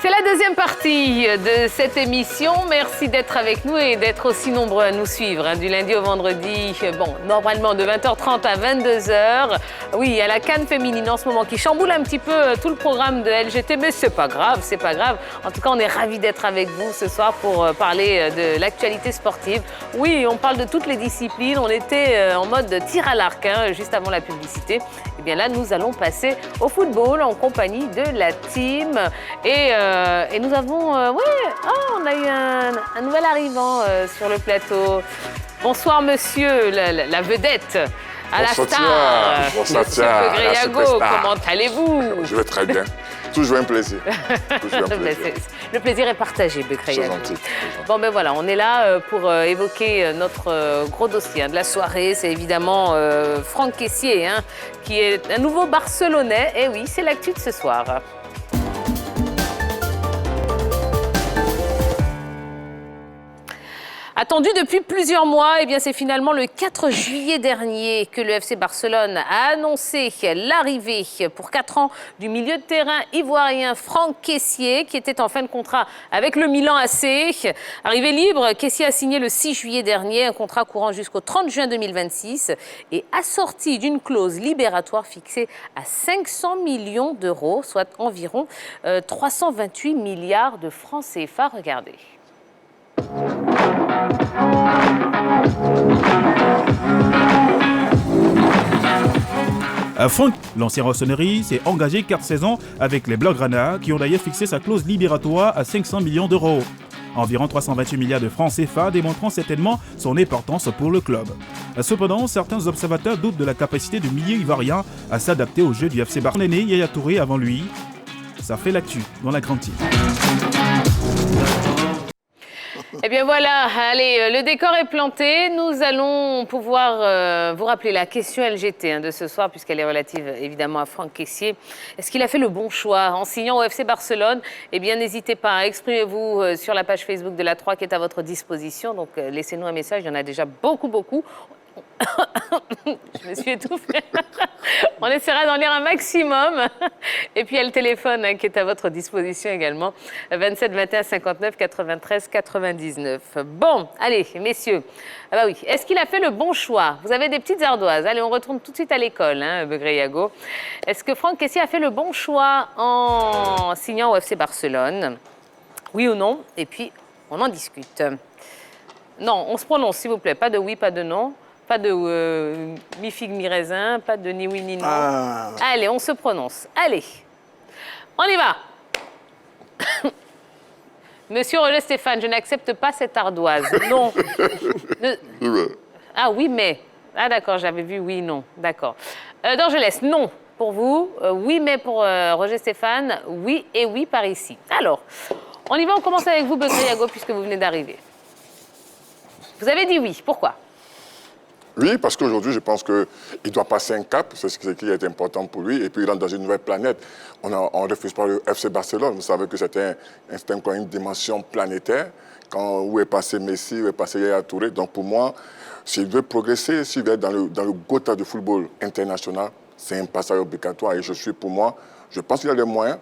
C'est la deuxième partie de cette émission. Merci d'être avec nous et d'être aussi nombreux à nous suivre du lundi au vendredi. Bon, normalement de 20h30 à 22h. Oui, il y a la CAN féminine en ce moment qui chamboule un petit peu tout le programme de LGT, mais c'est pas grave, c'est pas grave. En tout cas, on est ravis d'être avec vous ce soir pour parler de l'actualité sportive. Oui, on parle de toutes les disciplines. On était en mode tir à l'arc juste avant la publicité. Et bien là, nous allons passer au football en compagnie de la team. Et nous avons, on a eu un nouvel arrivant sur le plateau. Bonsoir monsieur, la vedette, à la star. Bonsoir, monsieur Begreyago, comment allez-vous? Je vais très bien. Toujours un plaisir. Le plaisir est partagé, Begreyago. C'est gentil. Bon, ben voilà, on est là pour évoquer notre gros dossier de la soirée. C'est évidemment Franck Kessié, qui est un nouveau Barcelonais. Et oui, c'est l'actu de ce soir. Attendu depuis plusieurs mois, c'est finalement le 4 juillet dernier que le FC Barcelone a annoncé l'arrivée pour 4 ans du milieu de terrain ivoirien Franck Kessié, qui était en fin de contrat avec le Milan AC. Arrivé libre, Kessié a signé le 6 juillet dernier un contrat courant jusqu'au 30 juin 2026 et assorti d'une clause libératoire fixée à 500 millions d'euros, soit environ 328 milliards de francs CFA. Regardez. Franck, l'ancien Rossoneri, s'est engagé 4 saisons avec les Blaugrana, qui ont d'ailleurs fixé sa clause libératoire à 500 millions d'euros. Environ 328 milliards de francs CFA, démontrant certainement son importance pour le club. Cependant, certains observateurs doutent de la capacité du milieu ivoirien à s'adapter au jeu du FC Barcelone. Yaya Touré avant lui. Ça fait l'actu dans la grande team. Eh bien voilà, allez, le décor est planté. Nous allons pouvoir vous rappeler la question LGT de ce soir, puisqu'elle est relative évidemment à Franck Kessié. Est-ce qu'il a fait le bon choix en signant au FC Barcelone? Eh bien, n'hésitez pas, exprimez-vous sur la page Facebook de la 3 qui est à votre disposition. Donc, laissez-nous un message, il y en a déjà beaucoup. Je me suis étouffée. On essaiera d'en lire un maximum. Et puis, il y a le téléphone qui est à votre disposition également. 27 21 59 93 99. Bon, allez, messieurs. Ah bah oui. Est-ce qu'il a fait le bon choix? Vous avez des petites ardoises. Allez, on retourne tout de suite à l'école, Begreyago. Est-ce que Franck Kessié a fait le bon choix en signant au FC Barcelone? Oui ou non? Et puis, on en discute. Non, on se prononce, s'il vous plaît. Pas de oui, pas de non. Pas de mi-figue, mi-raisin, pas de ni oui, ni non. Allez, on se prononce. Allez, on y va. Monsieur Roger Stéphane, je n'accepte pas cette ardoise. Non. Ah oui, mais. Ah d'accord, j'avais vu oui, non. D'accord. D'Angelès, non pour vous. Oui, mais pour Roger Stéphane. Oui et oui par ici. Alors, on y va, on commence avec vous, Begreyago, puisque vous venez d'arriver. Vous avez dit oui. Pourquoi? Oui, parce qu'aujourd'hui, je pense qu'il doit passer un cap, c'est ce qui est important pour lui, et puis il entre dans une nouvelle planète. On ne refuse pas le FC Barcelone, vous savez que c'était une dimension planétaire, où est passé Messi, où est passé Yaya Touré. Donc pour moi, s'il veut progresser, s'il veut être dans le Gotha du football international, c'est un passage obligatoire. Et je pense qu'il a les moyens.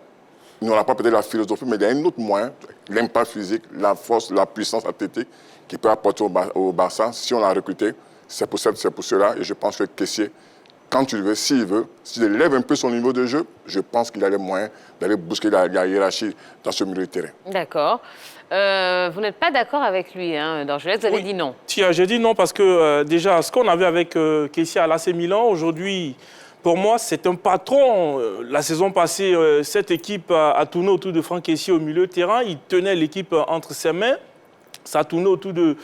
Il n'aura pas peut-être la philosophie, mais il y a un autre moyen, l'impact physique, la force, la puissance athlétique, qui peut apporter au Barça si on l'a recruté. C'est pour cela, et je pense que Kessié, quand il veut, s'il élève un peu son niveau de jeu, je pense qu'il a les moyens d'aller bousculer la hiérarchie dans ce milieu de terrain. D'accord. Vous n'êtes pas d'accord avec lui, D'Angelès, vous avez dit non. Tiens, j'ai dit non parce que déjà, ce qu'on avait avec Kessié à l'AC Milan, aujourd'hui, pour moi, c'est un patron. La saison passée, cette équipe a tourné autour de Franck Kessié au milieu de terrain. Il tenait l'équipe entre ses mains. Ça tournait autour du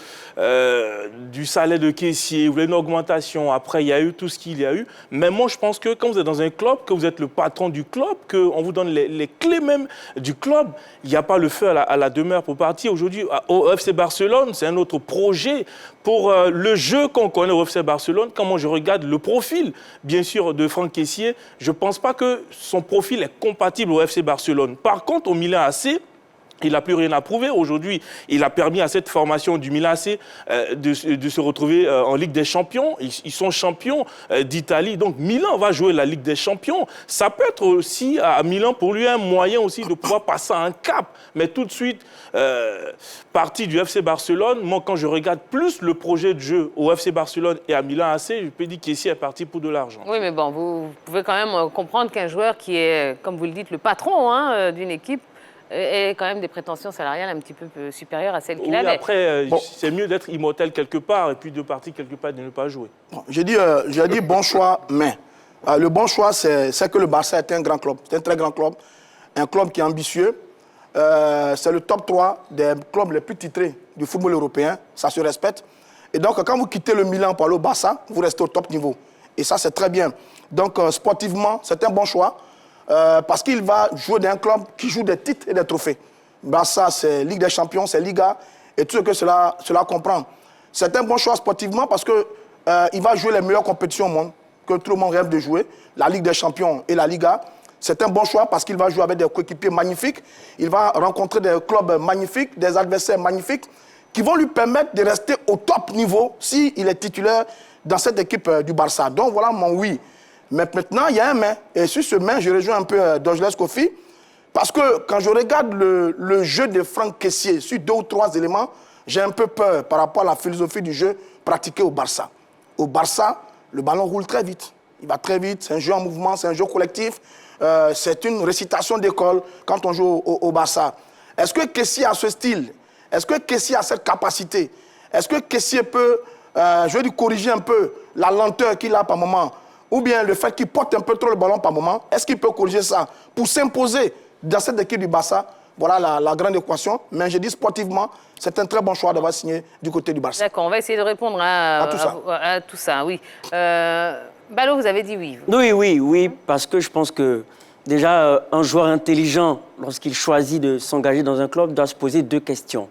salaire de Kessié, il voulait une augmentation. Après, il y a eu tout ce qu'il y a eu. Mais moi, je pense que quand vous êtes dans un club, que vous êtes le patron du club, qu'on vous donne les clés même du club, il n'y a pas le feu à la demeure pour partir. Aujourd'hui, au FC Barcelone, c'est un autre projet pour le jeu qu'on connaît au FC Barcelone. Quand moi, je regarde le profil, bien sûr, de Franck Kessié, je ne pense pas que son profil est compatible au FC Barcelone. Par contre, au Milan AC, Il n'a plus rien à prouver. Aujourd'hui, il a permis à cette formation du Milan AC de se retrouver en Ligue des Champions. Ils sont champions d'Italie. Donc, Milan va jouer la Ligue des Champions. Ça peut être aussi, à Milan, pour lui, un moyen aussi de pouvoir passer un cap. Mais tout de suite, parti du FC Barcelone, moi, quand je regarde plus le projet de jeu au FC Barcelone et à Milan AC, je peux dire qu'Kessié est parti pour de l'argent. Oui, mais bon, vous pouvez quand même comprendre qu'un joueur qui est, comme vous le dites, le patron d'une équipe, et quand même des prétentions salariales un petit peu supérieures à celles qu'il avait. Après, c'est mieux d'être immortel quelque part et puis de partir quelque part et de ne pas jouer. Bon, j'ai dit bon choix, mais le bon choix, c'est que le Barça est un grand club. C'est un très grand club, un club qui est ambitieux. C'est le top 3 des clubs les plus titrés du football européen. Ça se respecte. Et donc, quand vous quittez le Milan pour aller au Barça, vous restez au top niveau. Et ça, c'est très bien. Donc, sportivement, c'est un bon choix. Parce qu'il va jouer dans un club qui joue des titres et des trophées. Barça, c'est Ligue des Champions, c'est Liga, et tout ce que cela comprend. C'est un bon choix sportivement parce qu'il va jouer les meilleures compétitions au monde, que tout le monde rêve de jouer, la Ligue des Champions et la Liga. C'est un bon choix parce qu'il va jouer avec des coéquipiers magnifiques, il va rencontrer des clubs magnifiques, des adversaires magnifiques, qui vont lui permettre de rester au top niveau s'il est titulaire dans cette équipe du Barça. Donc voilà mon oui. Mais maintenant, il y a un mais. Et sur ce mais, je rejoins un peu Douglas Kofi. Parce que quand je regarde le jeu de Franck Kessié sur 2 ou 3 éléments, j'ai un peu peur par rapport à la philosophie du jeu pratiquée au Barça. Au Barça, le ballon roule très vite. Il va très vite, c'est un jeu en mouvement, c'est un jeu collectif. C'est une récitation d'école quand on joue au Barça. Est-ce que Kessié a ce style? Est-ce que Kessié a cette capacité? Est-ce que Kessié peut, je vais lui corriger un peu la lenteur qu'il a par moment? Ou bien le fait qu'il porte un peu trop le ballon par moment, est-ce qu'il peut corriger ça pour s'imposer dans cette équipe du Barça? Voilà la grande équation. Mais je dis sportivement, c'est un très bon choix d'avoir signé du côté du Barça. D'accord, on va essayer de répondre à tout ça, oui. Ballot, vous avez dit oui. Oui, parce que je pense que déjà, un joueur intelligent, lorsqu'il choisit de s'engager dans un club, doit se poser 2 questions.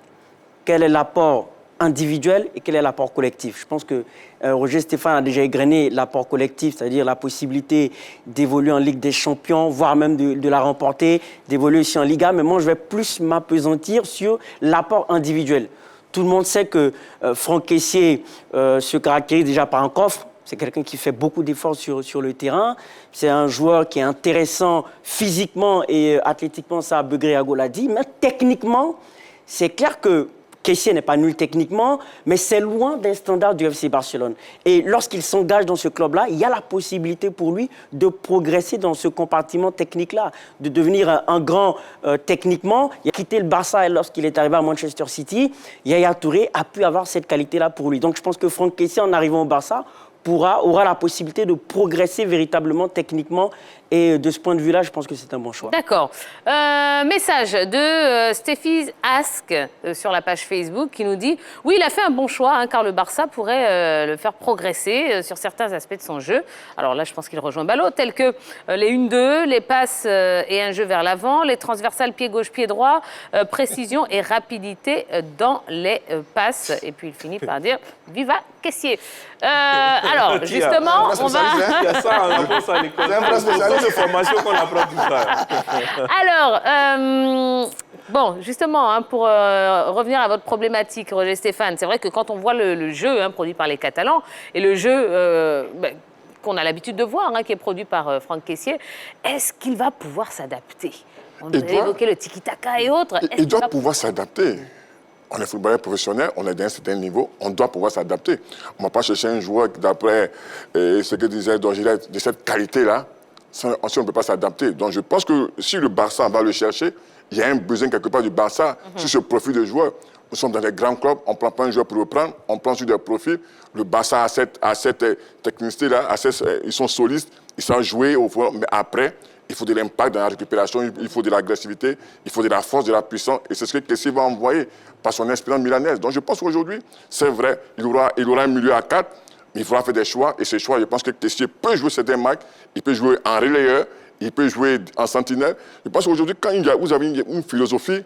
Quel est l'apport individuel et quel est l'apport collectif? Je pense que Roger Stéphane a déjà égrené l'apport collectif, c'est-à-dire la possibilité d'évoluer en Ligue des Champions, voire même de la remporter, d'évoluer aussi en Liga. Mais moi, je vais plus m'appesantir sur l'apport individuel. Tout le monde sait que Franck Kessié se caractérise déjà par un coffre. C'est quelqu'un qui fait beaucoup d'efforts sur le terrain. C'est un joueur qui est intéressant physiquement et athlétiquement, ça, Begré-Ago l'a dit. Mais techniquement, c'est clair que Kessié n'est pas nul techniquement, mais c'est loin des standards du FC Barcelone. Et lorsqu'il s'engage dans ce club-là, il y a la possibilité pour lui de progresser dans ce compartiment technique-là, de devenir un grand techniquement. Il a quitté le Barça et lorsqu'il est arrivé à Manchester City, Yaya Touré a pu avoir cette qualité-là pour lui. Donc je pense que Franck Kessié, en arrivant au Barça, aura la possibilité de progresser véritablement techniquement. Et de ce point de vue-là, je pense que c'est un bon choix. D'accord. Message de Stéphie Ask sur la page Facebook qui nous dit « Oui, il a fait un bon choix, car le Barça pourrait le faire progresser sur certains aspects de son jeu. » Alors là, je pense qu'il rejoint Ballot, tels que les 1-2, les passes et un jeu vers l'avant, les transversales pied gauche, pied droit, précision et rapidité dans les passes. Et puis il finit par dire « Viva Kessié !» Alors, justement, on va... Il y a ça, on apprend ça à l'école. C'est un vrai spécialiste de formation qu'on apprend tout ça. Alors, bon, justement, pour revenir à votre problématique, Roger Stéphane, c'est vrai que quand on voit le jeu produit par les Catalans et le jeu qu'on a l'habitude de voir, qui est produit par Franck Kessié, est-ce qu'il va pouvoir s'adapter? On a évoqué le tiki-taka et autres. Il doit pouvoir s'adapter. On est footballeur professionnel, on est d'un certain niveau, on doit pouvoir s'adapter. On ne va pas chercher un joueur d'après ce que disait Dorgilet, de cette qualité-là, si on ne peut pas s'adapter. Donc je pense que si le Barça va le chercher, il y a un besoin quelque part du Barça sur ce profil de joueur. Nous sommes dans des grands clubs, on ne prend pas un joueur pour le prendre, on prend sur des profils. Le Barça a cette technicité-là, ils sont solistes, ils savent jouer au fond, mais après, il faut de l'impact dans la récupération, il faut de l'agressivité, il faut de la force, de la puissance. Et c'est ce que Kessié va envoyer par son expérience milanaise. Donc je pense qu'aujourd'hui, c'est vrai, il aura un milieu à 4, mais il faudra faire des choix. Et ces choix, je pense que Kessié peut jouer certains matchs, il peut jouer en relayeur, il peut jouer en sentinelle. Je pense qu'aujourd'hui, quand vous avez une philosophie,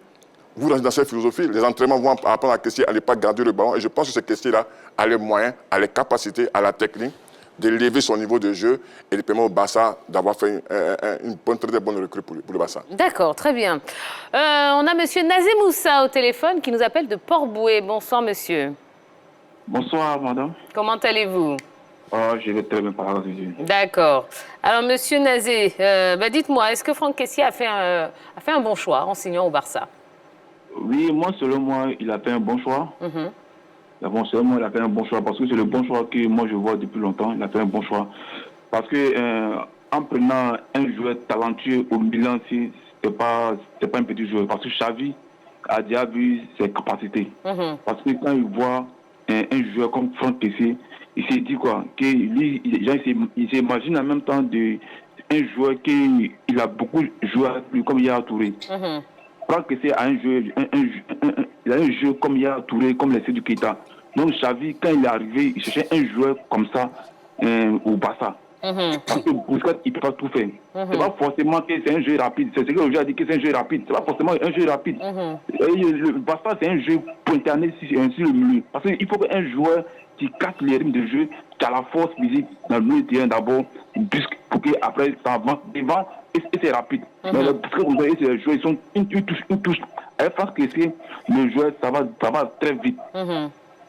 vous rentrez dans cette philosophie, les entraînements vont apprendre à Kessié à ne pas garder le ballon. Et je pense que ce Kessié-là a les moyens, a les capacités, a la technique d'élever son niveau de jeu et de permettre au Barça d'avoir fait une très bonne recrue pour le Barça. D'accord, très bien. On a monsieur Nazé Moussa au téléphone qui nous appelle de Port-Bouët. Bonsoir, monsieur. Bonsoir, madame. Comment allez-vous? Je vais très bien par la Jésus. D'accord. Alors, monsieur Nazé, dites-moi, est-ce que Franck Kessié a fait un bon choix en signant au Barça? Oui, moi, selon moi, il a fait un bon choix. Selon moi, il a fait un bon choix parce que c'est le bon choix que moi je vois depuis longtemps. Il a fait un bon choix. Parce que en prenant un joueur talentueux au Milan, c'est pas un petit joueur. Parce que Xavi a déjà vu ses capacités. Parce que quand il voit un joueur comme Franck Kessié, il s'est dit quoi? Que lui, il s'imagine en même temps un joueur qui il a beaucoup joué avec lui, comme Yaya Touré. Franck Kessié a un jeu comme Yaya Touré, comme les Seydou Keita. Donc Xavi, quand il est arrivé, il cherchait un joueur comme ça au Barça. Parce que Busquets, il ne peut pas tout faire. C'est pas forcément que c'est un jeu rapide. C'est ce que le jeu a dit que c'est un jeu rapide. C'est pas forcément un jeu rapide. Le Barça, c'est un jeu pointanné sur le milieu. Parce qu'il faut qu'un joueur qui casse les rythmes de jeu, qui a la force physique dans le milieu de terrain d'abord, pour qu'après ça avance devant et c'est rapide. Mais le Busquets, vous voyez, ces joueurs, ils sont une touche. Avec Franck Kessié, le joueur, ça va très vite.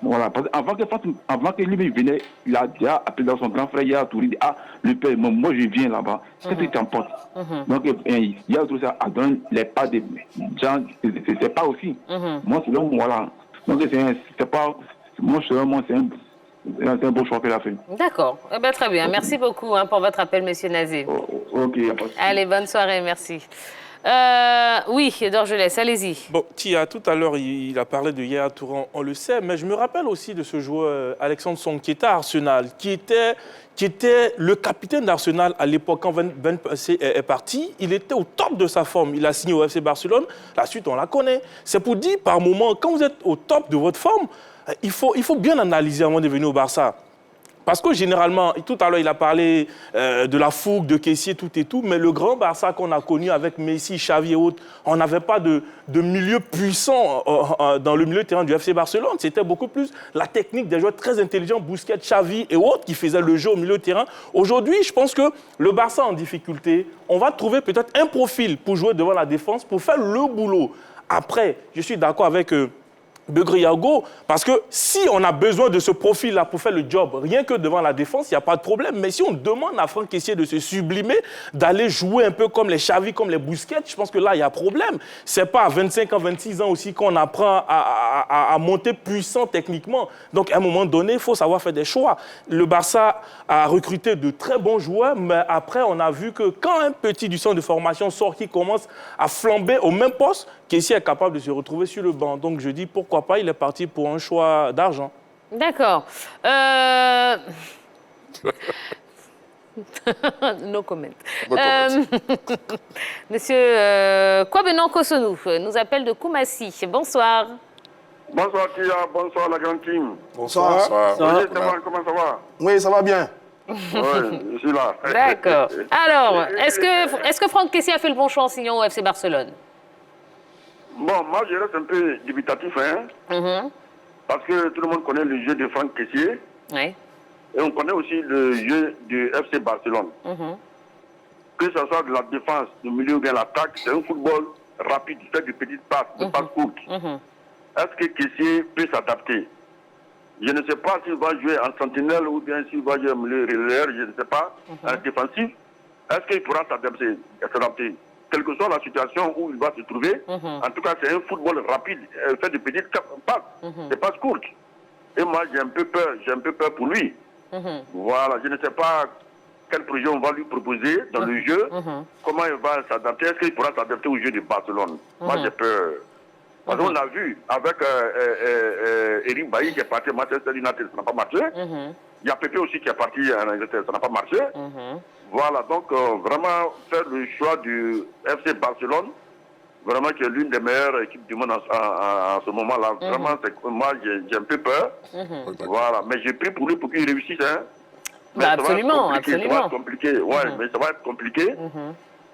Voilà, parce qu'avant que lui venait, il a déjà appelé dans son grand frère, il a tout dit, le père, moi je viens là-bas, qu'est-ce que tu emportes? Donc il y a tout ça à donner les pas des gens, c'est pas aussi. Moi, selon moi, voilà. Donc c'est pas, moi selon moi, c'est un beau choix qu'elle a fait. D'accord, très bien. Merci beaucoup pour votre appel, monsieur Nazé. Ok, allez, bonne soirée, merci. Oui, Dorgelès, allez-y. Bon, Tia, tout à l'heure, il a parlé de Yaya Touré, on le sait, mais je me rappelle aussi de ce joueur Alexandre Song qui était à Arsenal, qui était le capitaine d'Arsenal à l'époque quand Van Persie est parti. Il était au top de sa forme. Il a signé au FC Barcelone. La suite, on la connaît. C'est pour dire, par moment, quand vous êtes au top de votre forme, il faut bien analyser avant de venir au Barça. Parce que généralement, tout à l'heure, il a parlé de la fougue, de Kessié, tout et tout, mais le grand Barça qu'on a connu avec Messi, Xavi et autres, on n'avait pas de milieu puissant dans le milieu de terrain du FC Barcelone. C'était beaucoup plus la technique des joueurs très intelligents, Busquets, Xavi et autres, qui faisaient le jeu au milieu de terrain. Aujourd'hui, je pense que le Barça en difficulté, on va trouver peut-être un profil pour jouer devant la défense, pour faire le boulot. Après, je suis d'accord avec Begriago, parce que si on a besoin de ce profil-là pour faire le job, rien que devant la défense, il n'y a pas de problème. Mais si on demande à Franck Kessié de se sublimer, d'aller jouer un peu comme les Xavi, comme les Busquets, je pense que là, il y a problème. Ce n'est pas à 25 ans, 26 ans aussi qu'on apprend à monter puissant techniquement. Donc, à un moment donné, il faut savoir faire des choix. Le Barça a recruté de très bons joueurs, mais après, on a vu que quand un petit du centre de formation sort qui commence à flamber au même poste, Kessié est capable de se retrouver sur le banc. Donc, je dis pourquoi pas, il est parti pour un choix d'argent. D'accord. No comment. Monsieur Kouabenon Kosonou nous appelle de Koumassi. Bonsoir. Bonsoir Tia, bonsoir la grande team. Bonsoir. Comment ça va? Oui, ça va bien. Oui, je suis là. D'accord. Alors, est-ce que Franck Kessié a fait le bon choix en signant au FC Barcelone? Bon, moi je reste un peu dubitatif, parce que tout le monde connaît le jeu de Franck Kessié. Oui. Et on connaît aussi le jeu du FC Barcelone. Que ce soit de la défense, du milieu ou bien l'attaque, c'est un football rapide, fait de petites passes, de passes courtes. Est-ce que Kessié peut s'adapter? Je ne sais pas s'il va jouer en sentinelle ou bien s'il va jouer au milieu relayeur, je ne sais pas, en défensif. Est-ce qu'il pourra s'adapter? Quelle que soit la situation où il va se trouver, en tout cas, c'est un football rapide, fait de petites passes, des passes courtes. Et moi, j'ai un peu peur pour lui. Voilà, je ne sais pas quel projet on va lui proposer dans le jeu, comment il va s'adapter, est-ce qu'il pourra s'adapter au jeu de Barcelone? Moi, j'ai peur. Parce qu'on a vu avec Eric Bailly qui est parti à Manchester United, ça n'a pas marché. Il y a Pépé aussi qui est parti en Angleterre, ça n'a pas marché. Voilà, donc vraiment faire le choix du FC Barcelone, vraiment qui est l'une des meilleures équipes du monde en ce moment-là. Vraiment, moi j'ai un peu peur. Voilà, mais j'ai pris pour lui pour qu'il réussisse. Mais absolument, absolument. Ça va être compliqué, mais ça va être compliqué.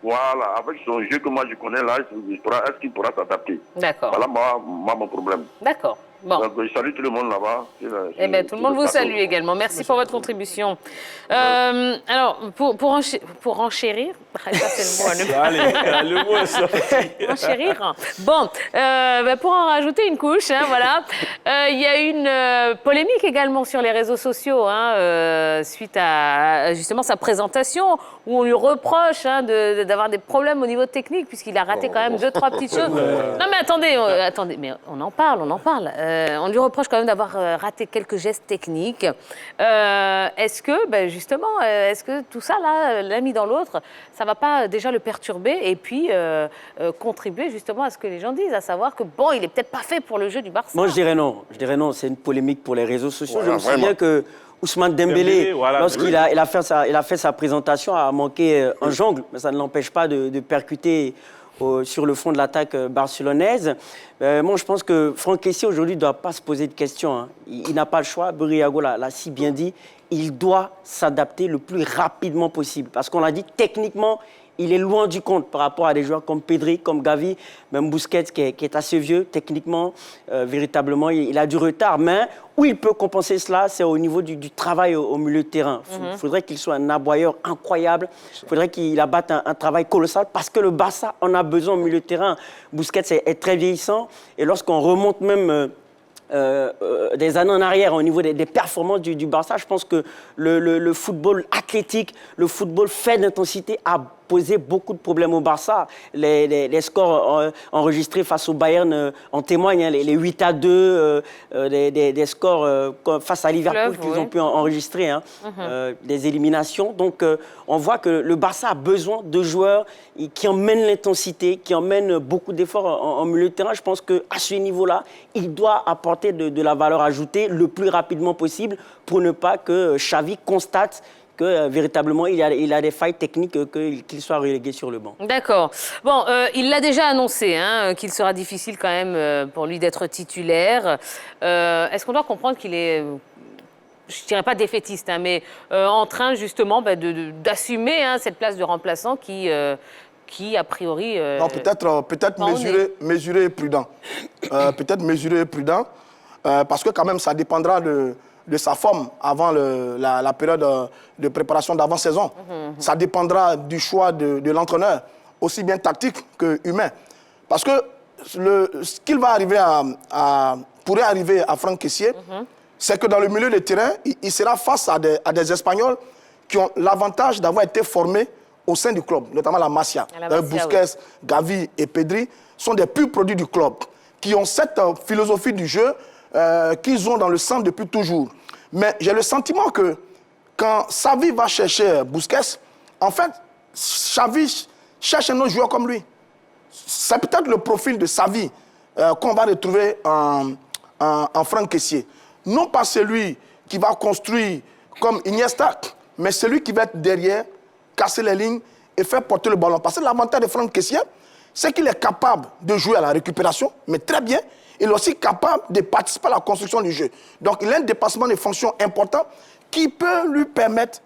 Voilà, avec son jeu que moi je connais là, est-ce qu'il pourra s'adapter? D'accord. Voilà mon problème. D'accord. Bon. Donc, je salue tout le monde là-bas. Eh bien, tout le monde vous salue également. Merci pour votre contribution. Alors, pour enchérir, ça c'est le mot. Allez, le mot est sorti. Enchérir. Bon, pour en rajouter une couche, hein, voilà. Il y a une polémique également sur les réseaux sociaux, hein, suite à justement sa présentation, où on lui reproche d'avoir des problèmes au niveau technique, puisqu'il a raté quand même 2-3 petites choses. Non mais attendez, mais on en parle. On lui reproche quand même d'avoir raté quelques gestes techniques. Est-ce que, justement, est-ce que tout ça, là, l'un mis dans l'autre, ça ne va pas déjà le perturber et puis contribuer justement à ce que les gens disent, à savoir que, bon, il n'est peut-être pas fait pour le jeu du Barça? Moi, je dirais non. C'est une polémique pour les réseaux sociaux. Voilà, je me souviens que Ousmane Dembélé, voilà, lorsqu'il a fait sa présentation, a manqué un jongle, mais ça ne l'empêche pas de percuter sur le fond de l'attaque barcelonaise. Moi, je pense que Franck Kessié, aujourd'hui, ne doit pas se poser de questions. Hein. Il n'a pas le choix. Buriago l'a si bien dit. Il doit s'adapter le plus rapidement possible. Parce qu'on l'a dit, techniquement, il est loin du compte par rapport à des joueurs comme Pedri, comme Gavi, même Busquets qui est assez vieux. Techniquement, véritablement, il a du retard. Mais où il peut compenser cela, c'est au niveau du travail au milieu de terrain. Il faudrait qu'il soit un aboyeur incroyable. Il faudrait qu'il abatte un travail colossal parce que le Barça en a besoin au milieu de terrain. Busquets est très vieillissant. Et lorsqu'on remonte même des années en arrière au niveau des performances du Barça, je pense que le football athlétique, le football fait d'intensité a posé beaucoup de problèmes au Barça. Les scores enregistrés face au Bayern en témoignent, hein, les 8-2, des scores face à Liverpool qu'ils ont pu enregistrer, hein, des éliminations. Donc on voit que le Barça a besoin de joueurs qui emmènent l'intensité, qui emmènent beaucoup d'efforts en milieu de terrain. Je pense qu'à ce niveau-là, il doit apporter de la valeur ajoutée le plus rapidement possible pour ne pas que Xavi constate que véritablement il a des failles techniques, qu'il soit relégué sur le banc. D'accord. Bon, il l'a déjà annoncé, hein, qu'il sera difficile quand même pour lui d'être titulaire. Est-ce qu'on doit comprendre qu'il est, je ne dirais pas défaitiste, hein, mais en train justement d'assumer cette place de remplaçant qui a priori... non, peut-être mesuré et prudent. Peut-être mesuré et prudent, parce que quand même ça dépendra de sa forme avant la période de préparation d'avant-saison. Ça dépendra du choix de l'entraîneur, aussi bien tactique que humain. Parce que ce qu'il va arriver pourrait arriver à Franck Kessié, c'est que dans le milieu de terrain, il sera face à des Espagnols qui ont l'avantage d'avoir été formés au sein du club, notamment la Masia. Busquets, Gavi et Pedri sont des purs produits du club, qui ont cette philosophie du jeu qu'ils ont dans le sang depuis toujours. Mais j'ai le sentiment que quand Xavi va chercher Busquets, en fait, Xavi cherche un autre joueur comme lui. C'est peut-être le profil de Xavi qu'on va retrouver en Franck Kessié. Non pas celui qui va construire comme Iniesta, mais celui qui va être derrière, casser les lignes et faire porter le ballon. Parce que l'avantage de Franck Kessié, c'est qu'il est capable de jouer à la récupération, mais très bien. Il est aussi capable de participer à la construction du jeu. Donc, il a un dépassement de fonctions important qui peut lui permettre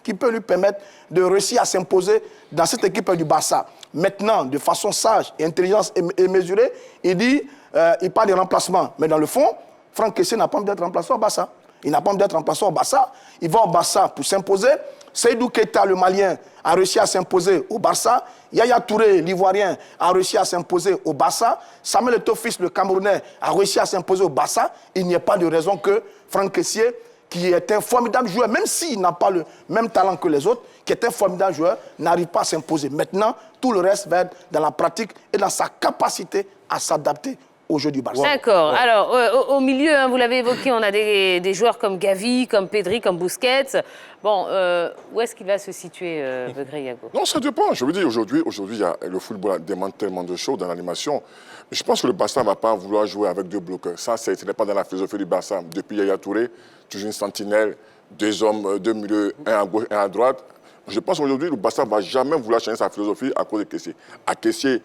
de réussir à s'imposer dans cette équipe du Barça. Maintenant, de façon sage et intelligente et mesurée, il parle de remplacement. Mais dans le fond, Franck Kessié n'a pas envie d'être remplacé au Barça. Il n'a pas envie d'être remplacé au Barça. Il va au Barça pour s'imposer. Seydou Keita, le Malien, a réussi à s'imposer au Barça. Yaya Touré, l'Ivoirien, a réussi à s'imposer au Barça. Samuel Eto'o-Fils, le Camerounais, a réussi à s'imposer au Barça. Il n'y a pas de raison que Franck Kessié, qui est un formidable joueur, même s'il n'a pas le même talent que les autres, qui est un formidable joueur, n'arrive pas à s'imposer. Maintenant, tout le reste va être dans la pratique et dans sa capacité à s'adapter au jeu du Barça. D'accord. Ouais. Alors, au milieu, hein, vous l'avez évoqué, on a des joueurs comme Gavi, comme Pedri, comme Busquets. Bon, où est-ce qu'il va se situer, Yago? Non, ça dépend. Je veux dire, aujourd'hui, le football demande tellement de choses dans l'animation. Mais je pense que le Barça ne va pas vouloir jouer avec deux bloqueurs. Ça, ce n'est pas dans la philosophie du Barça. Depuis Yaya Touré, toujours une sentinelle, deux hommes, deux milieux, un à gauche, un à droite. Je pense qu'aujourd'hui, le Barça ne va jamais vouloir changer sa philosophie à cause de Kessié. À Kessié,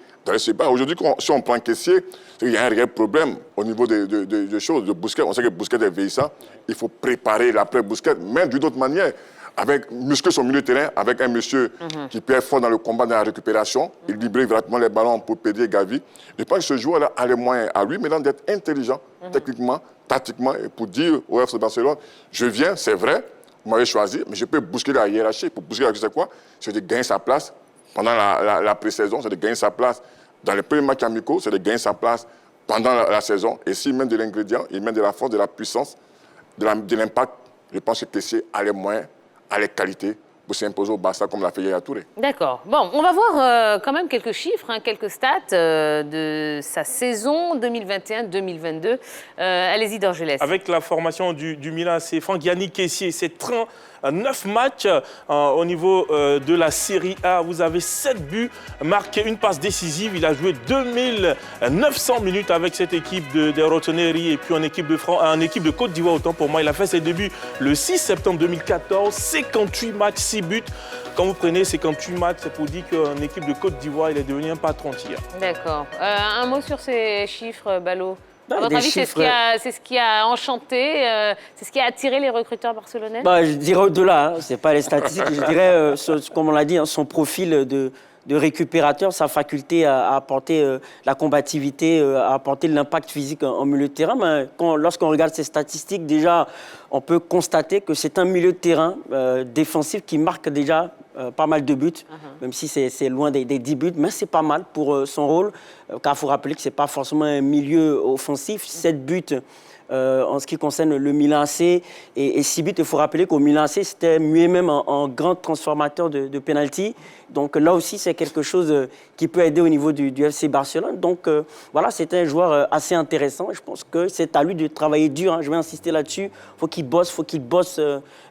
aujourd'hui, si on prend Kessié, il y a un réel problème au niveau des choses. De Busquets, on sait que Busquets est vieillissant. Il faut préparer l'après Busquets, mais d'une autre manière. avec muscler son milieu de terrain, avec un monsieur qui peut être fort dans le combat, dans la récupération. Il libère vraiment les ballons pour Pedri et Gavi. Je pense que ce joueur-là a les moyens à lui maintenant d'être intelligent, techniquement, tactiquement, et pour dire au FC Barcelone, je viens, c'est vrai, vous m'avez choisi, mais je peux bousculer la hiérarchie. Pour bousculer la hiérarchie, c'est quoi? C'est de gagner sa place pendant la pré-saison, c'est de gagner sa place dans les premiers matchs amicaux, c'est de gagner sa place pendant la saison. Et s'il met de l'ingrédient, il met de la force, de la puissance, de l'impact, je pense que Kessié a les moyens, a les qualités pour s'imposer au Barça comme l'a fait Yaya Touré. D'accord. Bon, on va voir quand même quelques chiffres, quelques stats de sa saison 2021-2022. Allez-y, Dorgelès. Avec la formation du Milan AC, Franck Yannick Kessié, c'est 9 matchs au niveau de la Série A. Vous avez 7 buts marqués, une passe décisive. Il a joué 2900 minutes avec cette équipe de Rotoneri et puis en équipe de Côte d'Ivoire. Autant pour moi, il a fait ses débuts le 6 septembre 2014. 58 matchs, 6 buts. Quand vous prenez 58 matchs, c'est pour dire qu'en équipe de Côte d'Ivoire, il est devenu un patron hier. D'accord. Un mot sur ces chiffres, Ballot? À votre avis, c'est ce qui a enchanté, c'est ce qui a attiré les recruteurs barcelonais? Je dirais au-delà, ce n'est pas les statistiques, je dirais, comme on l'a dit, son profil de récupérateur, sa faculté à apporter la combativité, à apporter l'impact physique en milieu de terrain. Mais lorsqu'on regarde ces statistiques, déjà, on peut constater que c'est un milieu de terrain défensif qui marque déjà pas mal de buts, même si c'est loin des 10 buts, mais c'est pas mal pour son rôle, car il faut rappeler que ce n'est pas forcément un milieu offensif. 7 buts en ce qui concerne le Milan AC et 6 buts. Il faut rappeler qu'au Milan AC, c'était muet même en grand transformateur de pénalty. Donc là aussi, c'est quelque chose qui peut aider au niveau du FC Barcelone. Donc voilà, c'est un joueur assez intéressant. Je pense que c'est à lui de travailler dur. Je vais insister là-dessus. Il faut qu'il bosse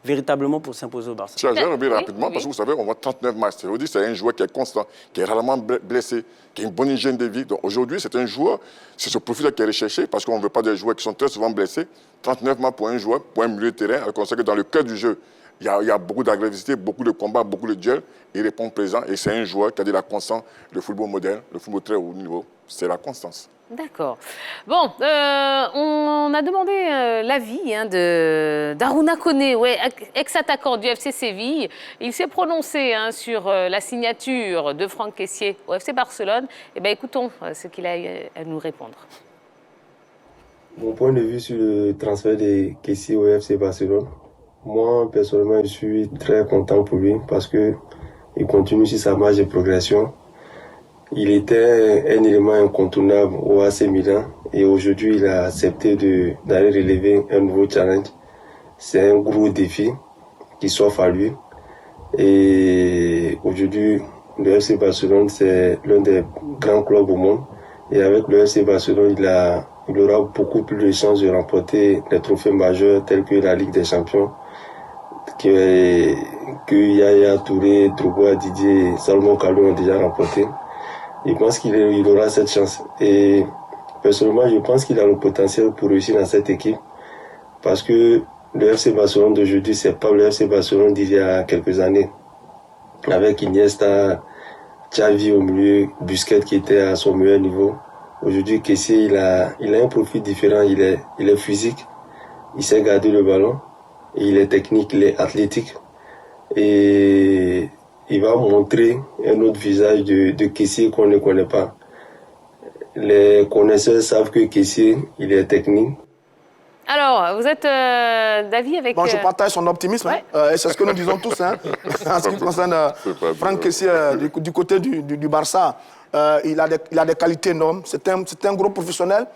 véritablement pour s'imposer au Barça. Je vais revenir rapidement parce que vous savez, on voit 39 matchs. C'est un joueur qui est constant, qui est rarement blessé, qui a une bonne hygiène de vie. Donc aujourd'hui, c'est un joueur, c'est ce profil qui est recherché parce qu'on ne veut pas des joueurs qui sont très souvent blessés. 39 matchs pour un joueur, pour un milieu de terrain. On sait que dans le cœur du jeu, il y a beaucoup d'agressivité, beaucoup de combats, beaucoup de duels. Il répond présent et c'est un joueur qui a de la constance. Le football moderne, le football très haut niveau, c'est la constance. D'accord. Bon, on a demandé l'avis d'Aruna Koné, ex-attaquant du FC Séville. Il s'est prononcé sur la signature de Franck Kessié au FC Barcelone. Eh bien, écoutons ce qu'il a à nous répondre. Mon point de vue sur le transfert de Kessié au FC Barcelone, moi, personnellement, je suis très content pour lui parce qu'il continue sur sa marge de progression. Il était un élément incontournable au AC Milan et aujourd'hui, il a accepté d'aller relever un nouveau challenge. C'est un gros défi qui s'offre à lui. Et aujourd'hui, le FC Barcelone, c'est l'un des grands clubs au monde. Et avec le FC Barcelone, il aura beaucoup plus de chances de remporter les trophées majeurs tels que la Ligue des Champions, que Yaya Touré, Drogba, Didier et Salomon Kalou ont déjà remporté. Je pense qu'il aura cette chance. Et personnellement, je pense qu'il a le potentiel pour réussir dans cette équipe. Parce que le FC Barcelone d'aujourd'hui, c'est pas le FC Barcelone d'il y a quelques années. Avec Iniesta, Xavi au milieu, Busquets qui était à son meilleur niveau. Aujourd'hui, Kessié, il a un profil différent. Il est physique, il sait garder le ballon, il est technique, il est athlétique. Et il va montrer un autre visage de Kessié qu'on ne connaît pas. Les connaisseurs savent que Kessié, il est technique. Alors, vous êtes d'avis avec... Bon, je partage son optimisme. Ouais. Et c'est ce que nous disons tous. En ce qui concerne Franck Kessié, du côté du Barça, il a des qualités énormes. C'est un gros professionnel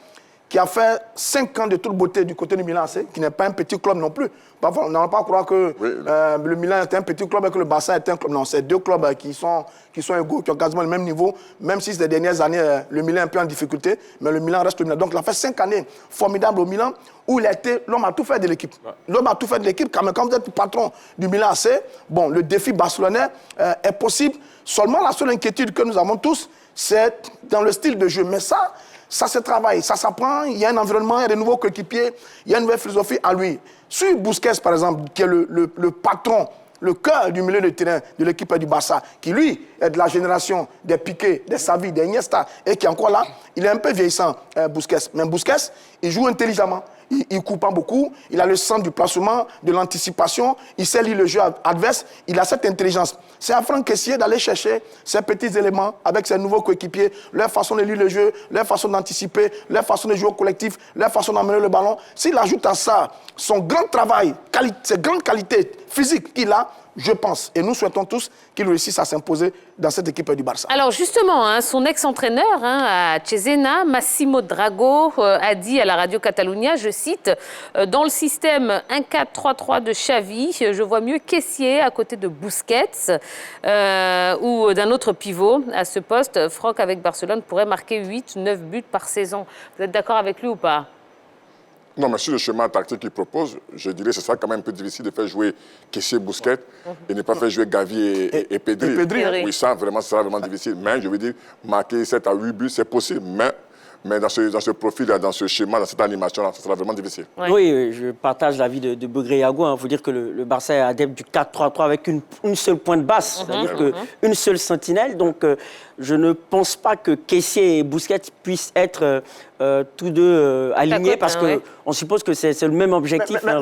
qui a fait 5 ans de toute beauté du côté du Milan AC, qui n'est pas un petit club non plus. On n'a pas à croire que le Milan est un petit club et que le Barça est un club. Non, c'est 2 clubs qui sont égaux, qui ont quasiment le même niveau, même si ces dernières années, le Milan est un peu en difficulté, mais le Milan reste le Milan. Donc il a fait 5 années formidables au Milan, où l'homme a tout fait de l'équipe. L'homme a tout fait de l'équipe, quand vous êtes patron du Milan AC, bon, le défi barcelonais est possible. Seulement la seule inquiétude que nous avons tous, c'est dans le style de jeu. Mais ça se travaille, ça s'apprend, il y a un environnement, il y a des nouveaux coéquipiers, il y a une nouvelle philosophie à lui. Sur Busquets, par exemple, qui est le patron, le cœur du milieu de terrain de l'équipe du Barça, qui lui est de la génération des Piqué, des Xavi, des Iniesta, et qui est encore là, il est un peu vieillissant, Busquets. Mais Busquets, il joue intelligemment. il court pas beaucoup, il a le sens du placement, de l'anticipation, il sait lire le jeu adverse, il a cette intelligence. C'est à Franck Kessié d'aller chercher ces petits éléments avec ses nouveaux coéquipiers, leur façon de lire le jeu, leur façon d'anticiper, leur façon de jouer au collectif, leur façon d'emmener le ballon. S'il ajoute à ça son grand travail, ses grandes qualités physiques qu'il a, je pense, et nous souhaitons tous qu'il réussisse à s'imposer dans cette équipe du Barça. Alors justement, son ex-entraîneur à Cesena, Massimo Drago, a dit à la radio Catalunya, je cite, « Dans le système 1-4-3-3 de Xavi, je vois mieux Kessié à côté de Busquets ou d'un autre pivot. À ce poste, Franck avec Barcelone pourrait marquer 8-9 buts par saison. » Vous êtes d'accord avec lui ou pas? Non, mais sur le chemin tactique qu'il propose, je dirais que ce sera quand même un peu difficile de faire jouer Kessié, Busquets et ne pas faire jouer Gavi et Pedri. Oui, ça, vraiment, ce sera vraiment difficile. Mais je veux dire, marquer 7 à 8 buts, c'est possible. Mais dans ce profil, dans ce schéma, dans cette animation-là, ce sera vraiment difficile. Ouais. Oui, je partage l'avis de Begreyago. Il faut dire que le Barça est adepte du 4-3-3 avec une seule pointe basse, c'est-à-dire qu'une seule sentinelle. Donc, je ne pense pas que Kessié et Busquets puissent être tous deux alignés parce qu'on suppose que c'est le même objectif. Mais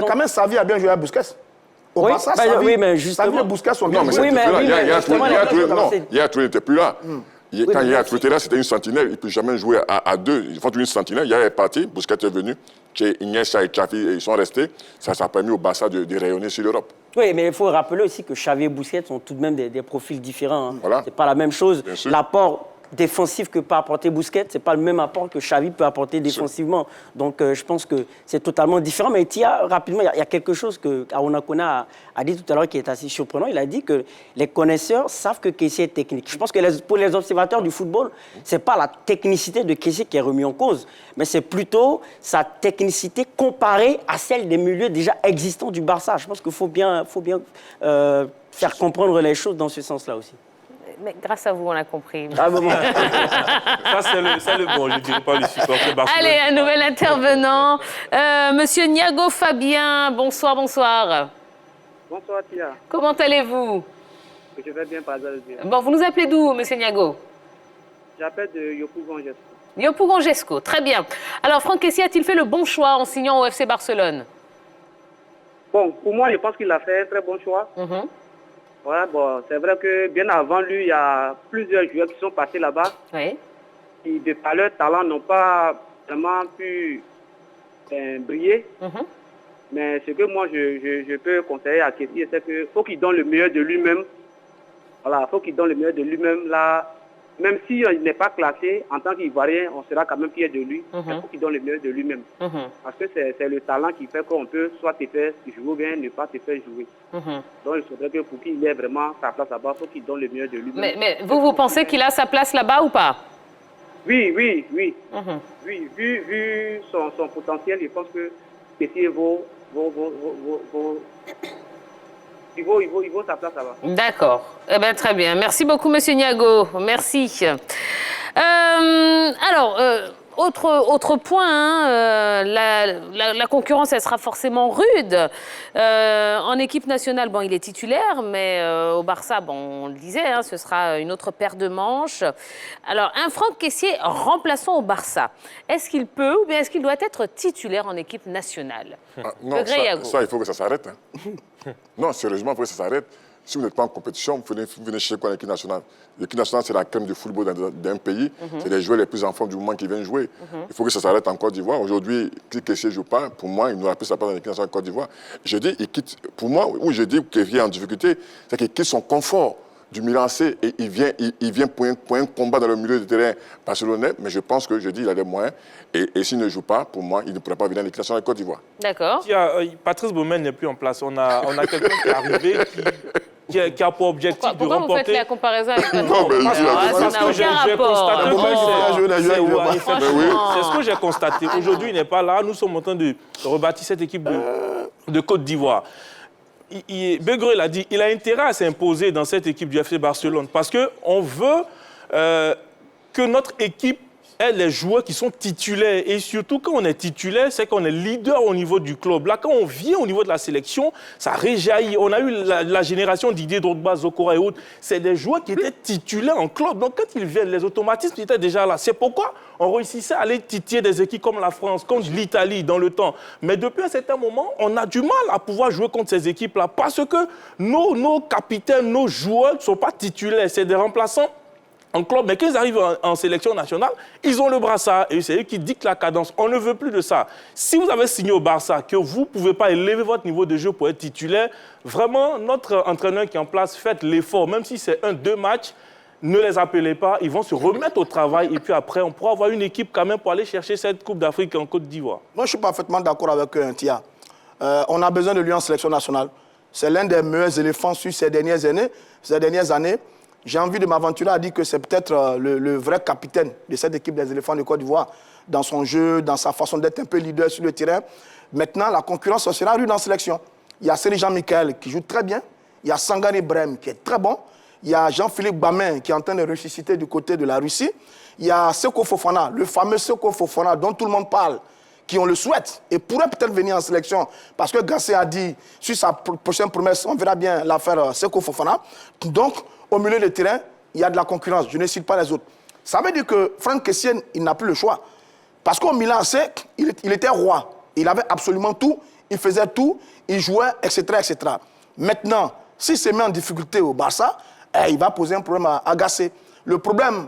quand même, Xavi a bien joué à Busquets. Au Barça, oui, mais justement... Xavi et Busquets sont bien joués. Oui, mais Yaya n'était plus là. Quand Yaya était là, c'était une sentinelle. Il ne peut jamais jouer à deux. Il faut une sentinelle. Yaya est parti, Busquets est venu. Iniesta et Xavi, ils sont restés. Ça a permis au Barça de rayonner sur l'Europe. Oui, mais il faut rappeler aussi que Xavi et Busquets ont tout de même des profils différents. Hein. Voilà. Ce n'est pas la même chose. L'apport défensif que peut apporter Busquets, ce n'est pas le même apport que Xavi peut apporter défensivement. Donc, je pense que c'est totalement différent. Mais rapidement, il y a quelque chose que Aruna Kona a dit tout à l'heure qui est assez surprenant. Il a dit que les connaisseurs savent que Kessié est technique. Je pense que pour les observateurs du football, ce n'est pas la technicité de Kessié qui est remise en cause, mais c'est plutôt sa technicité comparée à celle des milieux déjà existants du Barça. Je pense qu'il faut bien faire comprendre les choses dans ce sens-là aussi. Mais grâce à vous, on a compris. Ah, bon. Ça, c'est le bon, je ne dirais pas le supporter Barcelone. Allez, un nouvel intervenant. Monsieur Niago Fabien, bonsoir. Bonsoir, Tia. Comment allez-vous? Je vais bien, par hasard. Bon, vous nous appelez d'où, monsieur Niago? J'appelle de Yopougon-Jesco. Yopougon-Jesco, très bien. Alors, Franck Kessié a-t-il fait le bon choix en signant au FC Barcelone? Bon, pour moi, je pense qu'il a fait un très bon choix. Ouais, bon, c'est vrai que bien avant lui, il y a plusieurs joueurs qui sont passés là-bas. Oui. Qui, de par leur talent, n'ont pas vraiment pu briller. Mais ce que moi, je peux conseiller à Kessié, c'est qu'il faut qu'il donne le meilleur de lui-même. Voilà, il faut qu'il donne le meilleur de lui-même. Là, même s'il n'est pas classé, en tant qu'Ivoirien, on sera quand même fier de lui. Il faut qu'il donne le meilleur de lui-même. Parce que c'est le talent qui fait qu'on peut soit te faire jouer ou bien ne pas te faire jouer. Donc il faudrait que pour qu'il ait vraiment sa place là-bas, il faut qu'il donne le meilleur de lui-même. Mais vous pensez qu'il a sa place là-bas ou pas? Oui. Oui, vu son potentiel, je pense que Kessié vaut sa place là-bas. D'accord. Eh bien, très bien. Merci beaucoup, monsieur Niago. Merci. Alors, autre point, la concurrence, elle sera forcément rude. En équipe nationale, bon, il est titulaire, mais au Barça, bon, on le disait, hein, ce sera une autre paire de manches. Alors, un Franck Kessié remplaçant au Barça, est-ce qu'il peut ou bien est-ce qu'il doit être titulaire en équipe nationale? Non, ça, il faut que ça s'arrête. Hein. Non, sérieusement, il faut que ça s'arrête. Si vous n'êtes pas en compétition, vous venez chercher quoi l'équipe nationale? L'équipe nationale, c'est la crème du football d'un pays. C'est les joueurs les plus en forme du moment qui viennent jouer. Il faut que ça s'arrête en Côte d'Ivoire. Aujourd'hui, si Kessié ne joue pas, pour moi, il n'aura plus sa place dans l'équipe nationale de Côte d'Ivoire. Je dis, il quitte. Pour moi, où je dis qu'il est en difficulté, c'est qu'il quitte son confort du Milan AC et il vient pour un combat dans le milieu du terrain barcelonais. Mais je pense que, il a les moyens. Et s'il ne joue pas, pour moi, il ne pourra pas venir dans l'équipe nationale de Côte d'Ivoire. D'accord. Patrice Baumel n'est plus en place. On a quelqu'un qui est arrivé qui a pour objectif de remporter... Pourquoi vous faites la comparaison avec Patrice Baumel? Ça n'a aucun rapport. C'est ce que j'ai constaté. Aujourd'hui, il n'est pas là. Nous sommes en train de rebâtir cette équipe de Côte d'Ivoire. Begré l'a dit, il a intérêt à s'imposer dans cette équipe du FC Barcelone parce qu'on veut que notre équipe les joueurs qui sont titulaires. Et surtout, quand on est titulaire, c'est qu'on est leader au niveau du club. Là, quand on vient au niveau de la sélection, ça réjaillit. On a eu la génération Didier Drogba, Zokora et autres. C'est des joueurs qui étaient titulaires en club. Donc, quand ils viennent, les automatismes étaient déjà là. C'est pourquoi on réussissait à aller titiller des équipes comme la France, comme l'Italie dans le temps. Mais depuis un certain moment, on a du mal à pouvoir jouer contre ces équipes-là parce que nos capitaines, nos joueurs ne sont pas titulaires. C'est des remplaçants en club, mais quand ils arrivent en sélection nationale, ils ont le brassard et c'est eux qui dictent la cadence. On ne veut plus de ça. Si vous avez signé au Barça que vous ne pouvez pas élever votre niveau de jeu pour être titulaire, vraiment, notre entraîneur qui est en place, faites l'effort, même si c'est 1-2 matchs, ne les appelez pas, ils vont se remettre au travail et puis après, on pourra avoir une équipe quand même pour aller chercher cette Coupe d'Afrique en Côte d'Ivoire. Moi, je suis parfaitement d'accord avec Tia. On a besoin de lui en sélection nationale. C'est l'un des meilleurs éléphants sur ces dernières années. J'ai envie de m'aventurer à dire que c'est peut-être le vrai capitaine de cette équipe des éléphants de Côte d'Ivoire, dans son jeu, dans sa façon d'être un peu leader sur le terrain. Maintenant, la concurrence sera rude en sélection. Il y a Seri Jean-Michel qui joue très bien. Il y a Sangare Brem qui est très bon. Il y a Jean-Philippe Bamin qui est en train de ressusciter du côté de la Russie. Il y a Seko Fofana, le fameux Seko Fofana dont tout le monde parle, qui on le souhaite et pourrait peut-être venir en sélection. Parce que Gassé a dit, sur sa prochaine promesse, on verra bien l'affaire Seko Fofana. Donc, au milieu du terrain, il y a de la concurrence. Je ne cite pas les autres. Ça veut dire que Franck Kessié, il n'a plus le choix. Parce qu'au Milan AC, il était roi. Il avait absolument tout. Il faisait tout. Il jouait, etc., etc. Maintenant, s'il se met en difficulté au Barça, il va poser un problème à Gassé. Les problèmes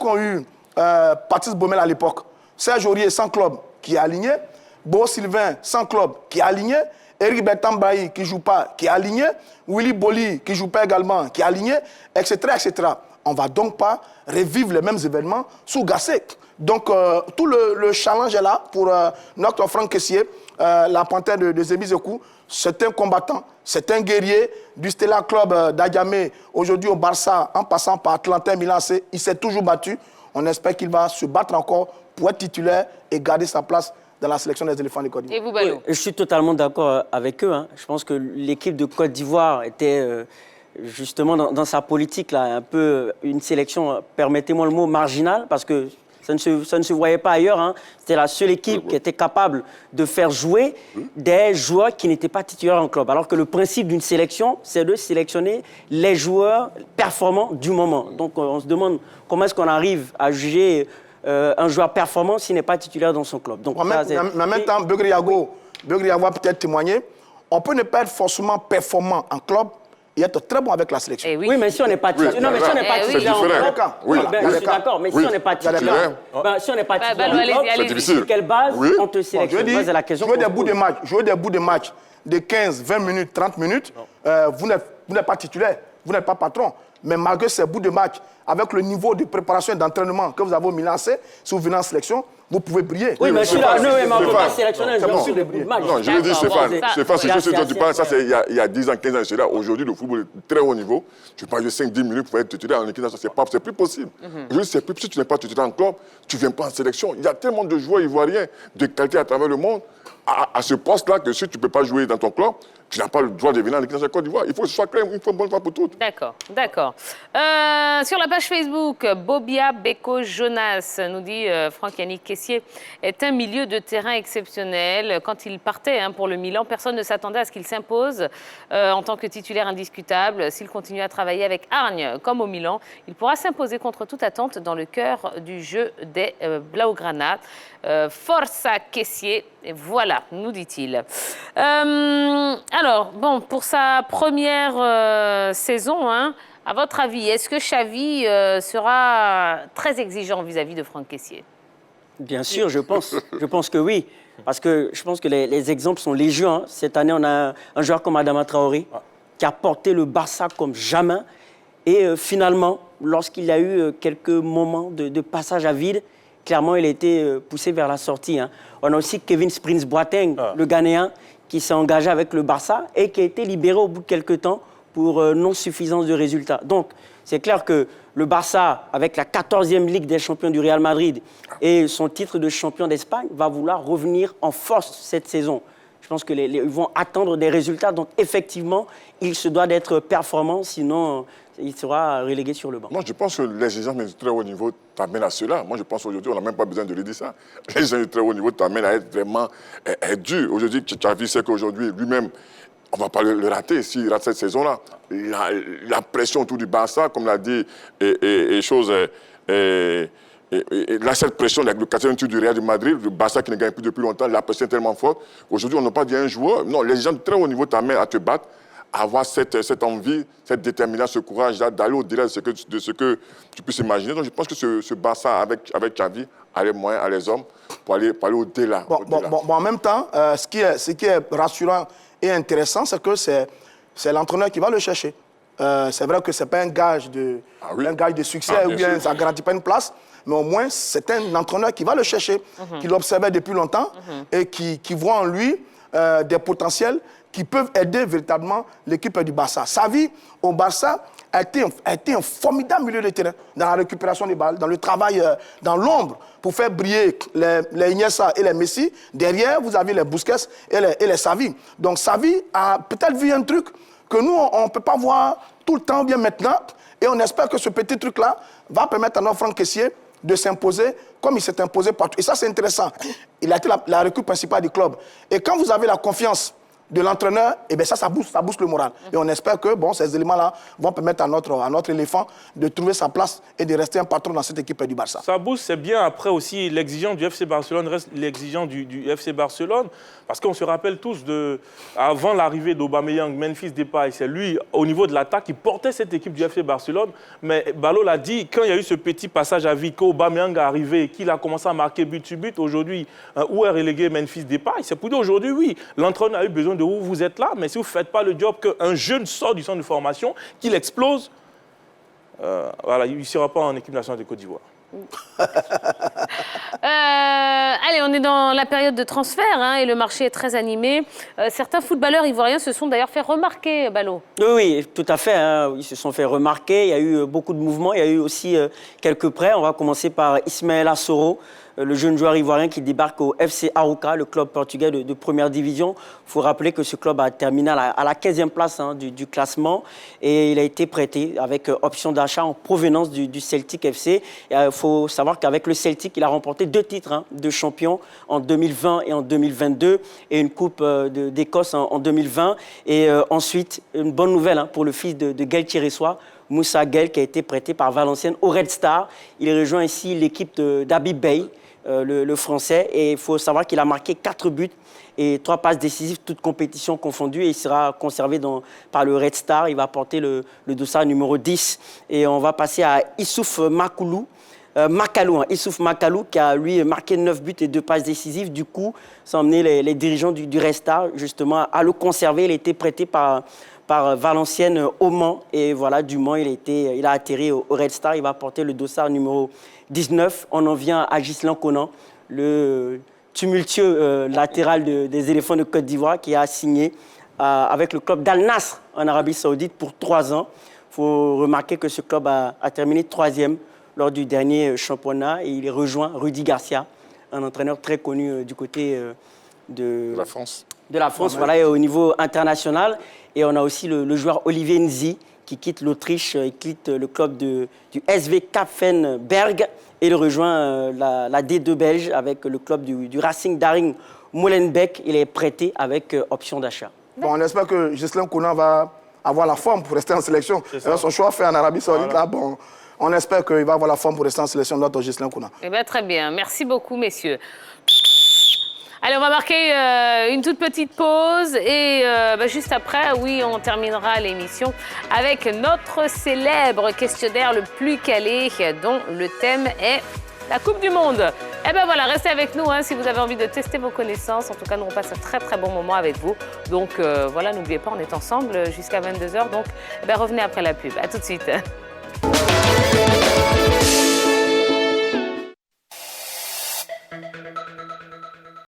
qu'ont eu Patrice Baumel à l'époque, Serge Aurier sans club qui est aligné, Beau Sylvain sans club qui est aligné, Eric Bertambaï qui ne joue pas, qui est aligné, Willy Boli qui ne joue pas également, qui est aligné, etc., etc. On ne va donc pas revivre les mêmes événements sous Gassé. Donc, tout le challenge est là pour notre Franck Kessié, la panthère de Zébizekou. C'est un combattant, c'est un guerrier du Stella Club d'Adjamé, aujourd'hui au Barça, en passant par Atlantin, Milan AC. Il s'est toujours battu. On espère qu'il va se battre encore pour être titulaire et garder sa place dans la sélection des éléphants de Côte d'Ivoire. Et vous, Balou? Je suis totalement d'accord avec eux. Je pense que l'équipe de Côte d'Ivoire était justement dans sa politique, là, un peu une sélection, permettez-moi le mot, marginale, parce que ça ne se voyait pas ailleurs. C'était la seule équipe qui était capable de faire jouer des joueurs qui n'étaient pas titulaires en club. Alors que le principe d'une sélection, c'est de sélectionner les joueurs performants du moment. Donc on se demande comment est-ce qu'on arrive à juger un joueur performant s'il n'est pas titulaire dans son club. Donc, en même temps, Begriago va peut-être témoigner. On peut ne pas être forcément performant en club et être très bon avec la sélection. Oui, mais si on n'est pas titulaire, non, mais si on n'est pas titulaire, je suis d'accord. Mais si on n'est pas titulaire, c'est difficile. Quelle base on te sélectionne? La question. Jouer des bouts de match de 15, 20 minutes, 30 minutes, vous n'êtes pas titulaire, vous n'êtes pas patron. Mais malgré ces bouts de match, avec le niveau de préparation et d'entraînement que vous avez au Milan AC, si vous venez en sélection, vous pouvez briller. Oui, mais je suis là, on ne peut pas sélectionner des bouts de match. Non, je veux dire, Stéphane, c'est ce dont tu parles, ça c'est il y a 10 ans, 15 ans, c'est là. Aujourd'hui, le football est très haut niveau. Tu peux pas jouer 5-10 minutes pour être titulaire en équipe nationale, c'est plus possible. Aujourd'hui, c'est plus, si tu n'es pas titulaire en club, tu ne viens pas en sélection. Il y a tellement de joueurs ivoiriens de qualité à travers le monde, à ce poste-là, que si tu ne peux pas jouer dans ton club, tu n'as pas le droit de venir en équipe nationale Côte d'Ivoire. Il faut que ce soit clair, une fois bonne fois pour toutes. D'accord. Sur la page Facebook, Bobia Beko Jonas nous dit Franck Yannick Kessié est un milieu de terrain exceptionnel. Quand il partait pour le Milan, personne ne s'attendait à ce qu'il s'impose en tant que titulaire indiscutable. S'il continue à travailler avec hargne comme au Milan, il pourra s'imposer contre toute attente dans le cœur du jeu des Blaugrana. Forza Kessié, et voilà, nous dit-il. Alors, bon, pour sa première saison, à votre avis, est-ce que Xavi sera très exigeant vis-à-vis de Franck Kessié? Bien sûr, je pense que oui. Parce que je pense que les exemples sont légieux. Cette année, on a un joueur comme Adama Traoré qui a porté le Barça comme jamais. Et finalement, lorsqu'il y a eu quelques moments de passage à vide, clairement, il a été poussé vers la sortie. On a aussi Kevin Prince Boateng, le Ghanéen, qui s'est engagé avec le Barça et qui a été libéré au bout de quelques temps pour non-suffisance de résultats. Donc, c'est clair que le Barça, avec la 14e Ligue des champions du Real Madrid et son titre de champion d'Espagne, va vouloir revenir en force cette saison. Je pense qu'ils vont attendre des résultats. Donc, effectivement, il se doit d'être performant. Sinon, il sera relégué sur le banc. Moi, je pense que l'exigence du très haut niveau t'amène à cela. Moi, je pense qu'aujourd'hui, on n'a même pas besoin de lui dire ça. L'exigence du très haut niveau t'amène à être vraiment dur. Aujourd'hui, Xavi sait qu'aujourd'hui, lui-même, on ne va pas le rater s'il rate cette saison-là. La pression autour du Barça, comme l'a dit, là, cette pression, le 4e tour du Real de Madrid, le Barça qui ne gagne plus depuis longtemps, la pression est tellement forte. Aujourd'hui, on n'a pas dit un joueur. Non, les gens de très haut niveau t'amènent à te battre, à avoir cette envie, cette détermination, ce courage d'aller au-delà de ce que tu puisses imaginer. Donc, je pense que ce Barça, avec Xavi, a les moyens, a les hommes pour aller au-delà. Bon, en même temps, ce qui est rassurant et intéressant, c'est que c'est l'entraîneur qui va le chercher. C'est vrai que ce n'est pas un gage de succès ou bien ça ne garantit pas une place, mais au moins c'est un entraîneur qui va le chercher, qui l'observait depuis longtemps et qui voit en lui des potentiels qui peuvent aider véritablement l'équipe du Barça. Xavi, au Barça, a été un formidable milieu de terrain dans la récupération des balles, dans le travail dans l'ombre pour faire briller les Iniesta et les Messi. Derrière, vous avez les Busquets et les Xavi. Donc Xavi a peut-être vu un truc que nous, on ne peut pas voir tout le temps, bien maintenant. Et on espère que ce petit truc-là va permettre à notre Franck Kessié de s'imposer comme il s'est imposé partout. Et ça, c'est intéressant. Il a été la recrue principale du club. Et quand vous avez la confiance de l'entraîneur, eh bien ça booste le moral. Et on espère que ces éléments-là vont permettre à notre éléphant de trouver sa place et de rester un patron dans cette équipe du Barça. Ça booste, c'est bien. Après aussi, l'exigence du FC Barcelone reste l'exigence du FC Barcelone. Parce qu'on se rappelle tous, avant l'arrivée d'Aubameyang, Memphis Depay, c'est lui, au niveau de l'attaque, qui portait cette équipe du FC Barcelone. Mais Ballot l'a dit, quand il y a eu ce petit passage à vide, quand Aubameyang est arrivé, qu'il a commencé à marquer but sur but, aujourd'hui, où est relégué Memphis Depay? C'est pour dire aujourd'hui, oui, l'entraîneur a eu besoin de où vous êtes là, mais si vous ne faites pas le job qu'un jeune sort du centre de formation, qu'il explose, voilà, il ne sera pas en équipe nationale de Côte d'Ivoire. Allez, on est dans la période de transfert et le marché est très animé. Certains footballeurs ivoiriens se sont d'ailleurs fait remarquer, Ballot. Oui, tout à fait. Ils se sont fait remarquer. Il y a eu beaucoup de mouvements. Il y a eu aussi quelques prêts. On va commencer par Ismaël Assoro, le jeune joueur ivoirien qui débarque au FC Arouca, le club portugais de première division. Il faut rappeler que ce club a terminé à la 15e place du classement et il a été prêté avec option d'achat en provenance du Celtic FC. Il faut savoir qu'avec le Celtic, il a remporté 2 titres de champion en 2020 et en 2022 et une coupe d'Écosse en 2020. Et ensuite, une bonne nouvelle pour le fils de Gaël Thiressois, Moussa Gueye, qui a été prêté par Valenciennes au Red Star. Il rejoint ici l'équipe d'Habib Beye, le Français. Et il faut savoir qu'il a marqué 4 buts et 3 passes décisives, toutes compétitions confondues. Et il sera conservé par le Red Star. Il va porter le dossard numéro 10. Et on va passer à Issouf Makalou, qui a lui marqué 9 buts et 2 passes décisives. Du coup, ça a emmené les dirigeants du Red Star justement à le conserver. Il a été prêté par Valenciennes au Mans. Et voilà, du Mans, il a atterri au Red Star. Il va porter le dossard numéro 19. On en vient à Ghislain Conan, le tumultueux latéral des éléphants de Côte d'Ivoire, qui a signé avec le club d'Al Nassr en Arabie Saoudite pour 3 ans. Il faut remarquer que ce club a terminé 3e lors du dernier championnat et il rejoint Rudy Garcia, un entraîneur très connu du côté de la France. Voilà, et au niveau international. Et on a aussi le joueur Olivier Nzi qui quitte l'Autriche, il quitte le club du SV Kapfenberg et il rejoint la D2 belge avec le club du Racing Daring Molenbeek. Il est prêté avec option d'achat. Bon, on espère que Ghislain Conan va avoir la forme pour rester en sélection. Son choix fait en Arabie Saoudite, voilà. Là, bon, on espère qu'il va avoir la forme pour rester en sélection de notre Ghislain Conan. Eh bien, très bien. Merci beaucoup, messieurs. Allez, on va marquer une toute petite pause et juste après, oui, on terminera l'émission avec notre célèbre questionnaire le plus calé dont le thème est la Coupe du Monde. Eh bien voilà, restez avec nous si vous avez envie de tester vos connaissances. En tout cas, nous, on passe un très très bon moment avec vous. Donc voilà, n'oubliez pas, on est ensemble jusqu'à 22h. Donc revenez après la pub. À tout de suite.